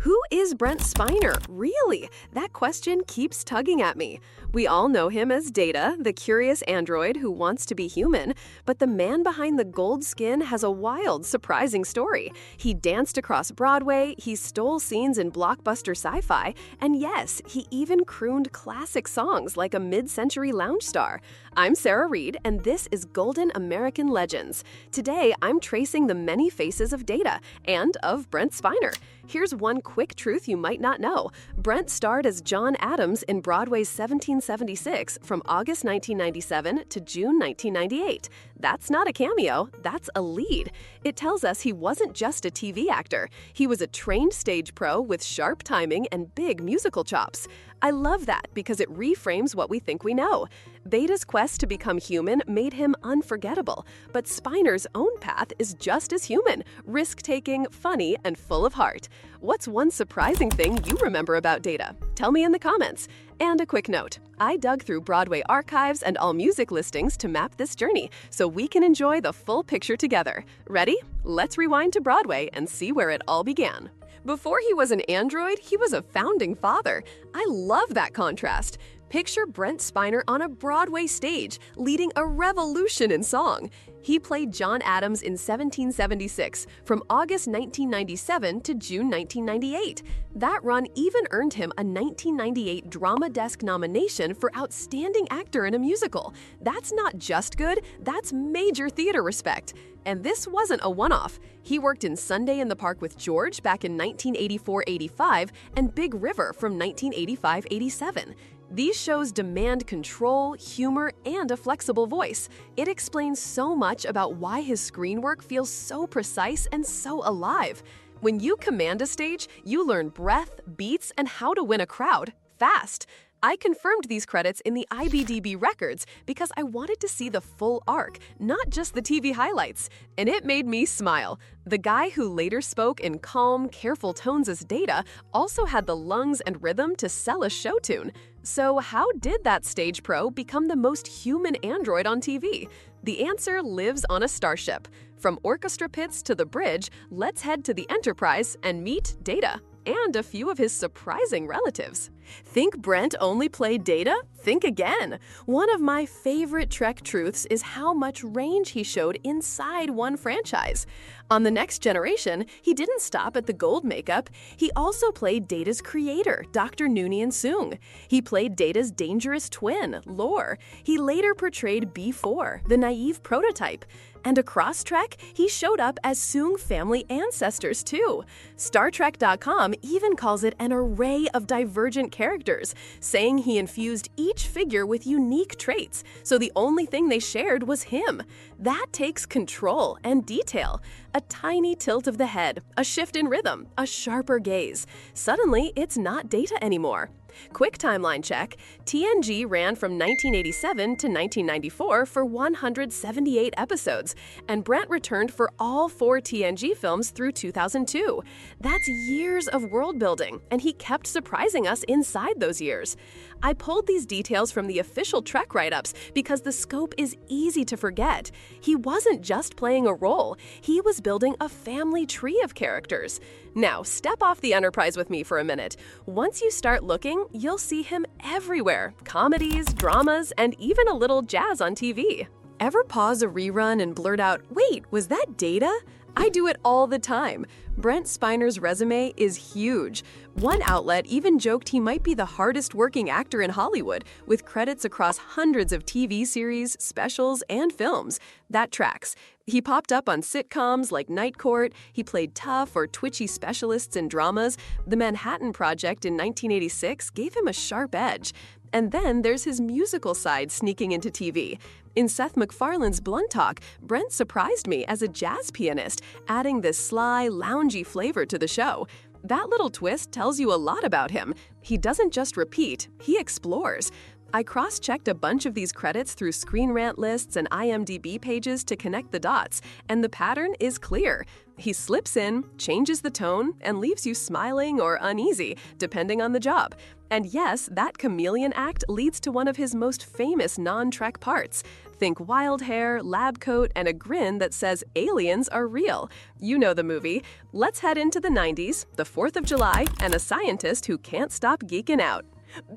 Who is Brent Spiner? Really? That question keeps tugging at me. We all know him as Data, the curious android who wants to be human, but the man behind the gold skin has a wild, surprising story. He danced across Broadway, he stole scenes in blockbuster sci-fi, and yes, he even crooned classic songs like a mid-century lounge star. I'm Sarah Reed, and this is Golden American Legends. Today, I'm tracing the many faces of Data and of Brent Spiner. Here's one quick truth you might not know. Brent starred as John Adams in Broadway's 1776 from August 1997 to June 1998. That's not a cameo, that's a lead. It tells us he wasn't just a TV actor. He was a trained stage pro with sharp timing and big musical chops. I love that because it reframes what we think we know. Data's quest to become human made him unforgettable, but Spiner's own path is just as human, risk-taking, funny, and full of heart. What's one surprising thing you remember about Data? Tell me in the comments. And a quick note, I dug through Broadway archives and all music listings to map this journey so we can enjoy the full picture together. Ready? Let's rewind to Broadway and see where it all began. Before he was an android, he was a founding father. I love that contrast. Picture Brent Spiner on a Broadway stage, leading a revolution in song. He played John Adams in 1776, from August 1997 to June 1998. That run even earned him a 1998 Drama Desk nomination for Outstanding Actor in a Musical. That's not just good, that's major theater respect. And this wasn't a one-off. He worked in Sunday in the Park with George back in 1984-85 and Big River from 1985-87. These shows demand control, humor, and a flexible voice. It explains so much about why his screen work feels so precise and so alive. When you command a stage, you learn breath, beats, and how to win a crowd fast. I confirmed these credits in the IMDb records because I wanted to see the full arc, not just the TV highlights, and it made me smile. The guy who later spoke in calm, careful tones as Data also had the lungs and rhythm to sell a show tune. So how did that stage pro become the most human android on TV? The answer lives on a starship. From orchestra pits to the bridge, let's head to the Enterprise and meet Data and a few of his surprising relatives. Think Brent only played Data? Think again. One of my favorite Trek truths is how much range he showed inside one franchise. On The Next Generation, he didn't stop at the gold makeup. He also played Data's creator, Dr. Noonien Soong. He played Data's dangerous twin, Lore. He later portrayed B4, the naive prototype. And across Trek, he showed up as Soong family ancestors too. StarTrek.com even calls it an array of divergent characters, saying he infused each figure with unique traits, so the only thing they shared was him. That takes control and detail. A tiny tilt of the head, a shift in rhythm, a sharper gaze. Suddenly, it's not Data anymore. Quick timeline check. TNG ran from 1987 to 1994 for 178 episodes, and Brent returned for all 4 TNG films through 2002. That's years of world building, and he kept surprising us inside those years. I pulled these details from the official Trek write-ups because the scope is easy to forget. He wasn't just playing a role, he was building a family tree of characters. Now, step off the Enterprise with me for a minute. Once you start looking, you'll see him everywhere. Comedies, dramas, and even a little jazz on TV. Ever pause a rerun and blurt out, "Wait, was that Data?" I do it all the time. Brent Spiner's resume is huge. One outlet even joked he might be the hardest working actor in Hollywood, with credits across hundreds of TV series, specials, and films. That tracks. He popped up on sitcoms like Night Court, he played tough or twitchy specialists in dramas. The Manhattan Project in 1986 gave him a sharp edge. And then there's his musical side sneaking into TV. In Seth MacFarlane's Blunt Talk, Brent surprised me as a jazz pianist, adding this sly, loungy flavor to the show. That little twist tells you a lot about him. He doesn't just repeat, he explores. I cross-checked a bunch of these credits through Screen Rant lists and IMDb pages to connect the dots, and the pattern is clear. He slips in, changes the tone, and leaves you smiling or uneasy, depending on the job. And yes, that chameleon act leads to one of his most famous non-Trek parts. Think wild hair, lab coat, and a grin that says aliens are real. You know the movie. Let's head into the 90s, the 4th of July, and a scientist who can't stop geeking out.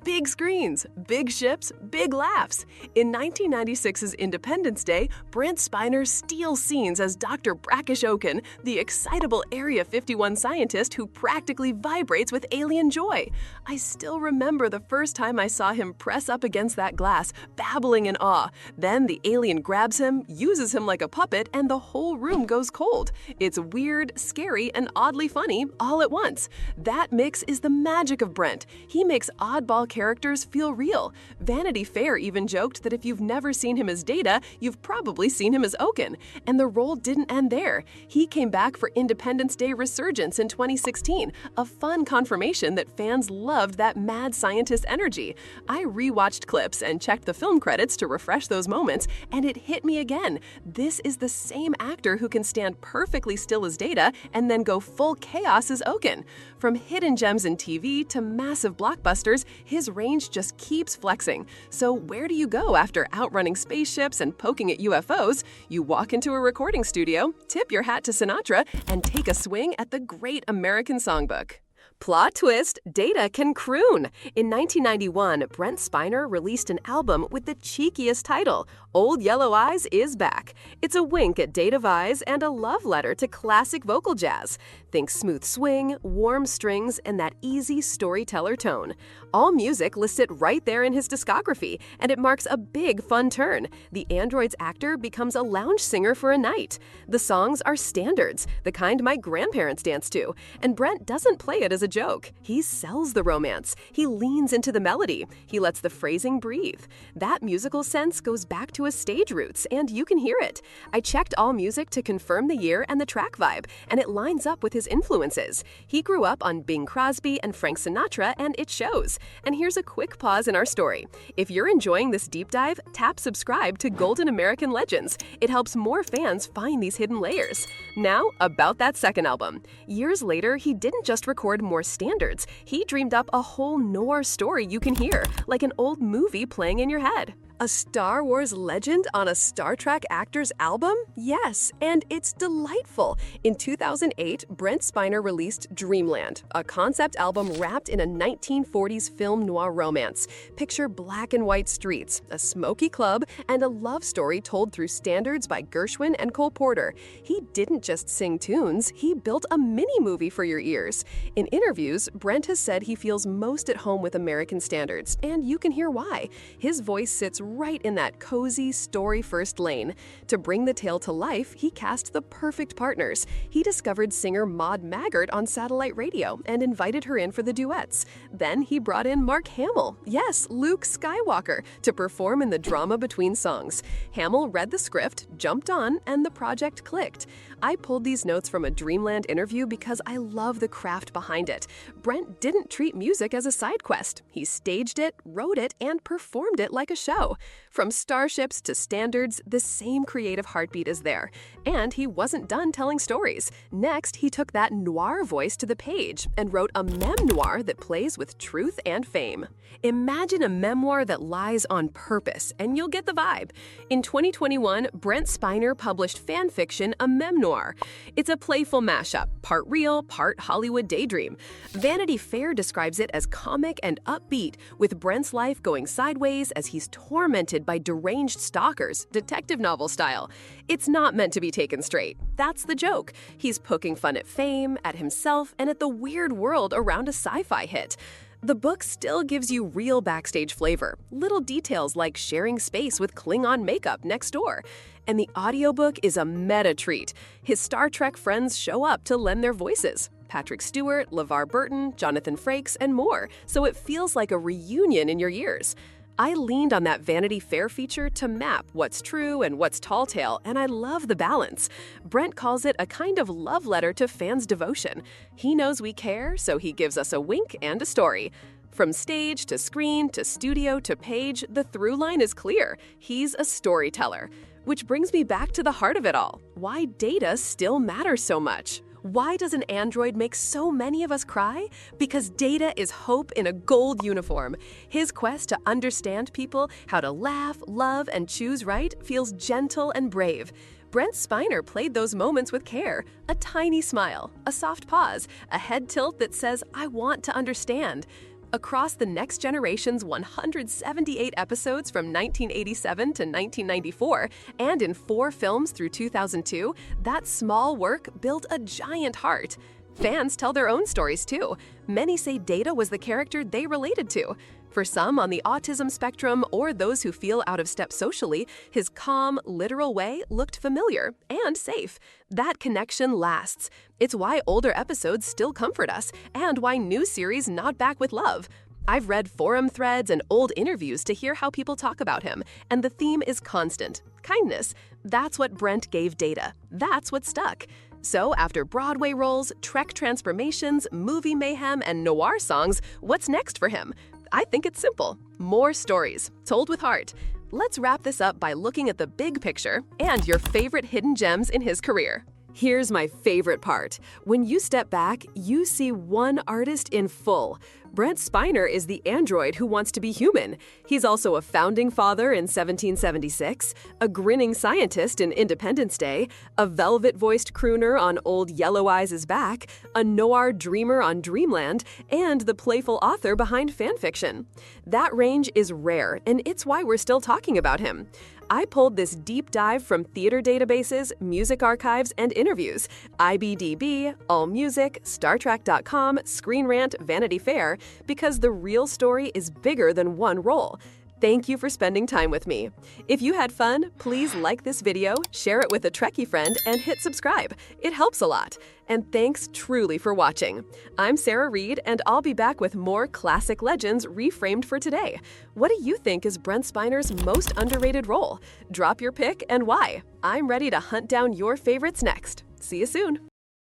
Big screens, big ships, big laughs. In 1996's Independence Day, Brent Spiner steals scenes as Dr. Brackish Okun, the excitable Area 51 scientist who practically vibrates with alien joy. I still remember the first time I saw him press up against that glass, babbling in awe. Then the alien grabs him, uses him like a puppet, and the whole room goes cold. It's weird, scary, and oddly funny all at once. That mix is the magic of Brent. He makes oddball characters feel real. Vanity Fair even joked that if you've never seen him as Data, you've probably seen him as Okun. And the role didn't end there. He came back for Independence Day Resurgence in 2016, a fun confirmation that fans loved that mad scientist energy. I rewatched clips and checked the film credits to refresh those moments, and it hit me again. This is the same actor who can stand perfectly still as Data and then go full chaos as Okun. From hidden gems in TV to massive blockbusters, his range just keeps flexing. So where do you go after outrunning spaceships and poking at UFOs? You walk into a recording studio, tip your hat to Sinatra, and take a swing at the great American songbook. Plot twist, Data can croon. In 1991, Brent Spiner released an album with the cheekiest title, Old Yellow Eyes is Back. It's a wink at dative eyes and a love letter to classic vocal jazz. Think smooth swing, warm strings, and that easy storyteller tone. All music listed right there in his discography, and it marks a big fun turn. The android's actor becomes a lounge singer for a night. The songs are standards, the kind my grandparents danced to, and Brent doesn't play it as a joke. He sells the romance. He leans into the melody. He lets the phrasing breathe. That musical sense goes back to his stage roots, and you can hear it. I checked All Music to confirm the year and the track vibe, and it lines up with his influences. He grew up on Bing Crosby and Frank Sinatra, and it shows. And here's a quick pause in our story. If you're enjoying this deep dive, tap subscribe to Golden American Legends. It helps more fans find these hidden layers. Now, about that second album. Years later, he didn't just record more standards. He dreamed up a whole noir story you can hear, like an old movie playing in your head. A Star Wars legend on a Star Trek actor's album? Yes, and it's delightful. In 2008, Brent Spiner released Dreamland, a concept album wrapped in a 1940s film noir romance. Picture black and white streets, a smoky club, and a love story told through standards by Gershwin and Cole Porter. He didn't just sing tunes, he built a mini-movie for your ears. In interviews, Brent has said he feels most at home with American standards, and you can hear why. His voice sits right in that cozy, story-first lane. To bring the tale to life, he cast the perfect partners. He discovered singer Maud Maggart on satellite radio and invited her in for the duets. Then he brought in Mark Hamill, yes, Luke Skywalker, to perform in the drama between songs. Hamill read the script, jumped on, and the project clicked. I pulled these notes from a Dreamland interview because I love the craft behind it. Brent didn't treat music as a side quest. He staged it, wrote it, and performed it like a show. From starships to standards, the same creative heartbeat is there. And he wasn't done telling stories. Next, he took that noir voice to the page and wrote a memoir that plays with truth and fame. Imagine a memoir that lies on purpose, and you'll get the vibe. In 2021, Brent Spiner published fan fiction, A Mem Noir. It's a playful mashup, part real, part Hollywood daydream. Vanity Fair describes it as comic and upbeat, with Brent's life going sideways as he's tormented by deranged stalkers, detective novel style. It's not meant to be taken straight. That's the joke. He's poking fun at fame, at himself, and at the weird world around a sci-fi hit. The book still gives you real backstage flavor, little details like sharing space with Klingon makeup next door. And the audiobook is a meta treat. His Star Trek friends show up to lend their voices. Patrick Stewart, LeVar Burton, Jonathan Frakes, and more, so it feels like a reunion in your ears. I leaned on that Vanity Fair feature to map what's true and what's tall tale, and I love the balance. Brent calls it a kind of love letter to fans' devotion. He knows we care, so he gives us a wink and a story. From stage to screen to studio to page, the through line is clear. He's a storyteller. Which brings me back to the heart of it all, why Data still matters so much. Why does an android make so many of us cry? Because Data is hope in a gold uniform. His quest to understand people, how to laugh, love, and choose right feels gentle and brave. Brent Spiner played those moments with care. A tiny smile, a soft pause, a head tilt that says, "I want to understand." Across the next generation's 178 episodes from 1987 to 1994, and in 4 films through 2002, that small work built a giant heart. Fans tell their own stories too. Many say Data was the character they related to. For some on the autism spectrum or those who feel out of step socially, his calm, literal way looked familiar and safe. That connection lasts. It's why older episodes still comfort us, and why new series nod back with love. I've read forum threads and old interviews to hear how people talk about him, and the theme is constant: kindness. That's what Brent gave Data. That's what stuck. So after Broadway roles, Trek transformations, movie mayhem, and noir songs, what's next for him? I think it's simple. More stories, told with heart. Let's wrap this up by looking at the big picture and your favorite hidden gems in his career. Here's my favorite part. When you step back, you see one artist in full. Brent Spiner is the android who wants to be human. He's also a founding father in 1776, a grinning scientist in Independence Day, a velvet-voiced crooner on Old Yellow Eyes' Back, a noir dreamer on Dreamland, and the playful author behind fanfiction. That range is rare, and it's why we're still talking about him. I pulled this deep dive from theater databases, music archives, and interviews, IBDB, AllMusic, StarTrek.com, Screen Rant, Vanity Fair, because the real story is bigger than one role. Thank you for spending time with me. If you had fun, please like this video, share it with a Trekkie friend, and hit subscribe. It helps a lot. And thanks truly for watching. I'm Sarah Reed, and I'll be back with more classic legends reframed for today. What do you think is Brent Spiner's most underrated role? Drop your pick and why. I'm ready to hunt down your favorites next. See you soon.